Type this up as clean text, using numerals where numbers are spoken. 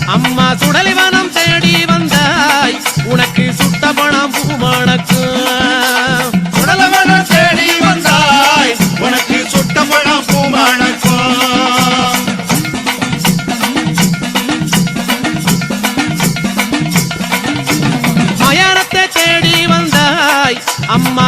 அம்மா சுடலிவனம் தேடி வந்தாய் உனக்கு சுட்ட பணம் பூமணக்கும் சுடலிவனம் தேடி வந்தாய் உனக்கு சுட்ட பணம் பூமணக்கும் மயானத்தை தேடி வந்தாய் அம்மா